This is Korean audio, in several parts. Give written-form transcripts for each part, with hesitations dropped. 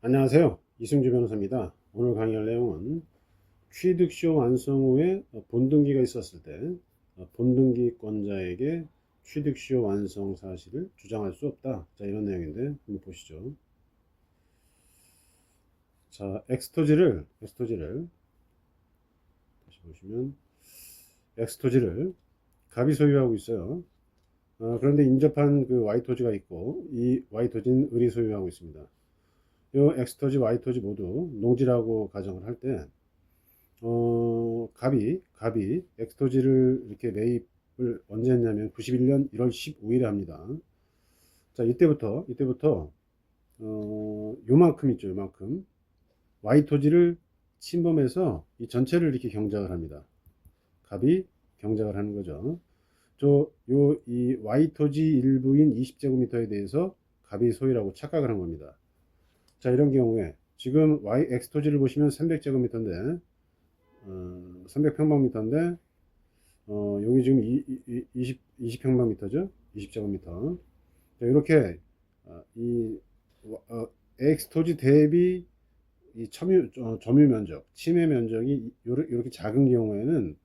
안녕하세요. 이승주 변호사입니다. 오늘 강의할 내용은 취득시효 완성 후에 본등기가 있었을 때 본등기권자에게 취득시효 완성 사실을 주장할 수 없다. 자, 이런 내용인데 한번 보시죠. 자, 엑스토지를 다시 보시면 엑스토지를 갑이 소유하고 있어요. 그런데 인접한 그 Y토지가 있고 이 Y토지는 을이 소유하고 있습니다. 이 X토지, Y토지 모두 농지라고 가정을 할 때 갑이 엑스토지를 이렇게 매입을 언제 했냐면 91년 1월 15일에 합니다. 자, 이때부터 요만큼 있죠, 요만큼. Y토지를 침범해서 이 전체를 이렇게 경작을 합니다. 갑이 경작을 하는 거죠. 이 Y토지 일부인 20제곱미터에 대해서 갑이 소유라고 착각을 한 겁니다. 자, 이런 경우에 지금 X토지를 보시면 300제곱미터인데 300평방미터인데 여기 지금 20평방미터죠. 20제곱미터. 자, 이렇게 이 X토지 대비 이 점유 면적, 침해 면적이 이렇게 작은 경우에는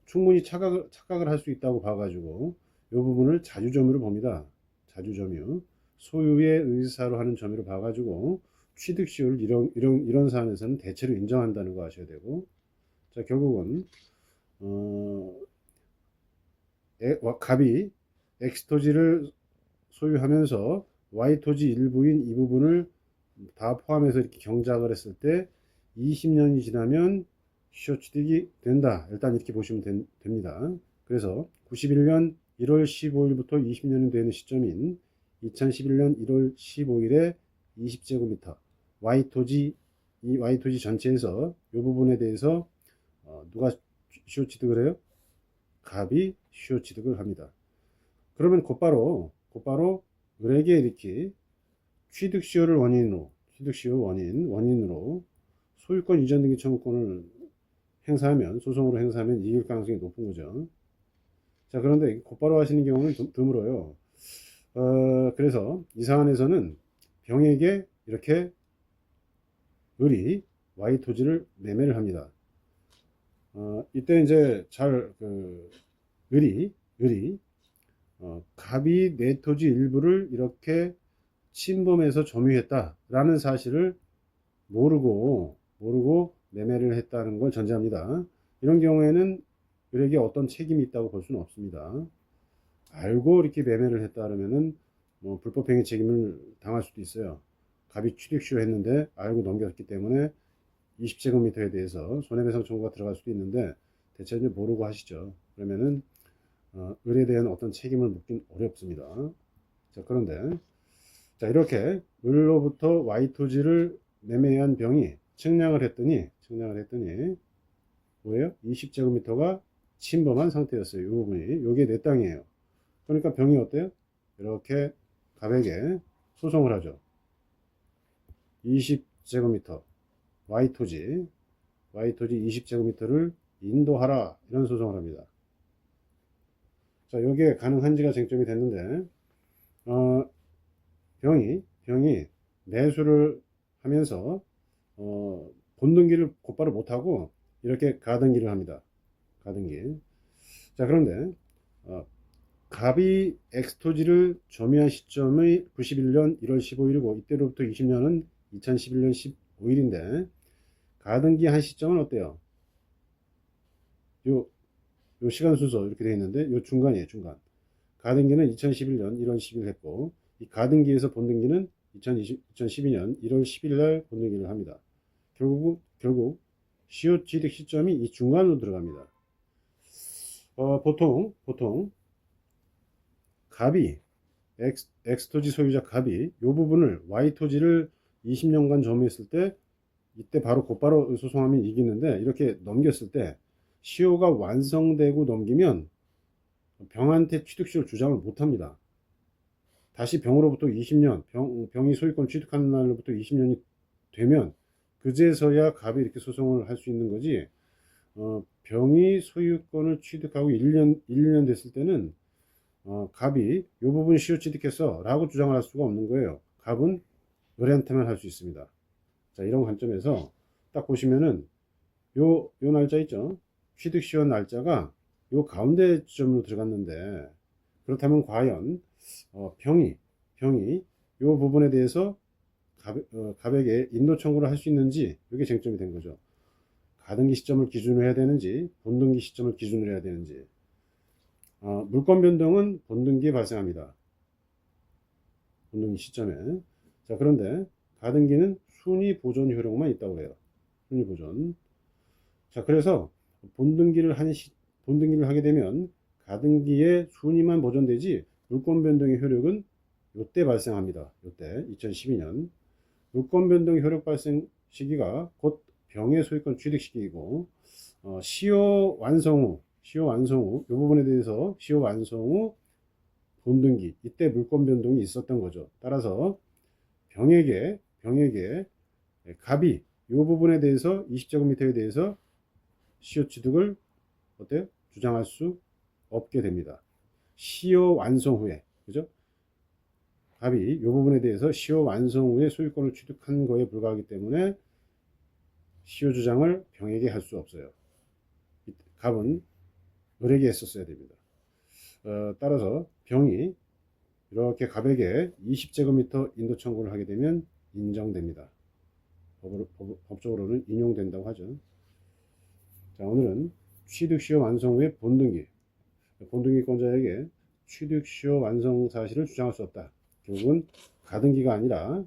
충분히 착각을 할 수 있다고 봐가지고 이 부분을 자주점유로 봅니다. 자주점유. 소유의 의사로 하는 점유로 봐가지고 취득시효를 이런 사안에서는 대체로 인정한다는 거 아셔야 되고, 자, 결국은 갑이 X토지를 소유하면서 Y토지 일부인 이 부분을 다 포함해서 이렇게 경작을 했을 때 20년이 지나면 시효 취득이 된다. 일단 이렇게 보시면 됩니다. 그래서 91년 1월 15일부터 20년이 되는 시점인 2011년 1월 15일에 20제곱미터 이 Y토지 전체에서 이 부분에 대해서 누가 시효 취득을 해요? 갑이 시효 취득을 합니다. 그러면 곧바로 을에게 이렇게 취득시효를 원인으로 소유권 이전 등기 청구권을 소송으로 행사하면 이길 가능성이 높은 거죠. 자, 그런데 곧바로 하시는 경우는 드물어요. 그래서 이 사안에서는 병에게 이렇게 을이 Y 토지를 매매를 합니다. 이때 이제 을이 갑이 내 토지 일부를 이렇게 침범해서 점유했다라는 사실을 모르고 매매를 했다는 걸 전제합니다. 이런 경우에는 을에게 어떤 책임이 있다고 볼 수는 없습니다. 알고 이렇게 매매를 했다 그러면은 뭐 불법행위 책임을 당할 수도 있어요. 갑이 취득시효 했는데 알고 넘겼기 때문에 20제곱미터에 대해서 손해배상 청구가 들어갈 수도 있는데 대체로 모르고 하시죠. 그러면은 을에 대한 어떤 책임을 묻긴 어렵습니다. 자, 그런데 자, 이렇게 을로부터 Y토지를 매매한 병이 측량을 했더니 뭐예요? 20제곱미터가 침범한 상태였어요. 이 부분이. 요게 내 땅이에요. 그러니까 병이 어때요? 이렇게 갑에게 소송을 하죠. 20제곱미터 Y토지 20제곱미터를 인도하라, 이런 소송을 합니다. 자, 요게 가능한지가 쟁점이 됐는데 병이 매수를 하면서 본등기를 곧바로 못하고 이렇게 가등기를 합니다. 가등기. 자, 그런데 갑이 엑스토지를 점유한 시점의 91년 1월 15일이고 이때로부터 20년은 2011년 15일인데 가등기 한 시점은 어때요? 요 시간 순서 이렇게 되어 있는데 요 중간이에요. 중간. 가등기는 2011년 1월 10일 했고 이 가등기에서 본등기는 2012년 1월 10일 날 본등기를 합니다. 결국 시효 취득 시점이 이 중간으로 들어갑니다. 보통 갑이 X토지 소유자 갑이 이 부분을 Y토지를 20년간 점유했을 때 이때 곧바로 소송하면 이기는데 이렇게 넘겼을 때 시효가 완성되고 넘기면 병한테 취득시효를 주장을 못합니다. 다시 병으로부터 20년, 병이 소유권 취득하는 날로부터 20년이 되면 그제서야 갑이 이렇게 소송을 할 수 있는 거지, 병이 소유권을 취득하고 1년 됐을 때는 갑이 이 부분 시효 취득했어 라고 주장을 할 수가 없는 거예요. 갑은 을한테만 할 수 있습니다. 자, 이런 관점에서 딱 보시면은 요 날짜 있죠? 취득 시효 날짜가 요 가운데 지점으로 들어갔는데, 그렇다면 과연 병이 요 부분에 대해서 갑에게 인도 청구를 할 수 있는지, 이게 쟁점이 된 거죠. 가등기 시점을 기준으로 해야 되는지 본등기 시점을 기준으로 해야 되는지. 물권 변동은 본등기에 발생합니다. 본등기 시점에. 자, 그런데 가등기는 순위 보존 효력만 있다고 해요. 순위 보존. 자, 그래서 본등기를 하게 되면 가등기의 순위만 보존되지 물권 변동의 효력은 요때 발생합니다. 요때 2012년 물권 변동의 효력 발생 시기가 곧 병의 소유권 취득 시기이고, 시효 완성 후 이 부분에 대해서 시효 완성 후 본등기, 이때 물권 변동이 있었던 거죠. 따라서 병에게 갑이 이 부분에 대해서 20제곱미터에 대해서 시효 취득을 어때요? 주장할 수 없게 됩니다. 시효 완성 후에, 그죠? 갑이 이 부분에 대해서 시효 완성 후에 소유권을 취득한 거에 불과하기 때문에 시효 주장을 병에게 할 수 없어요. 갑은 을에게 했었어야 됩니다. 따라서 병이 이렇게 갑에게 20제곱미터 인도 청구를 하게 되면 인정됩니다. 법적으로는 인용된다고 하죠. 자, 오늘은 취득시효 완성 후에 본등기권자에게 취득시효 완성 사실을 주장할 수 없다. 결국은 가등기가 아니라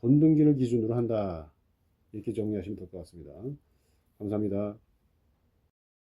본등기를 기준으로 한다. 이렇게 정리하시면 될 것 같습니다. 감사합니다.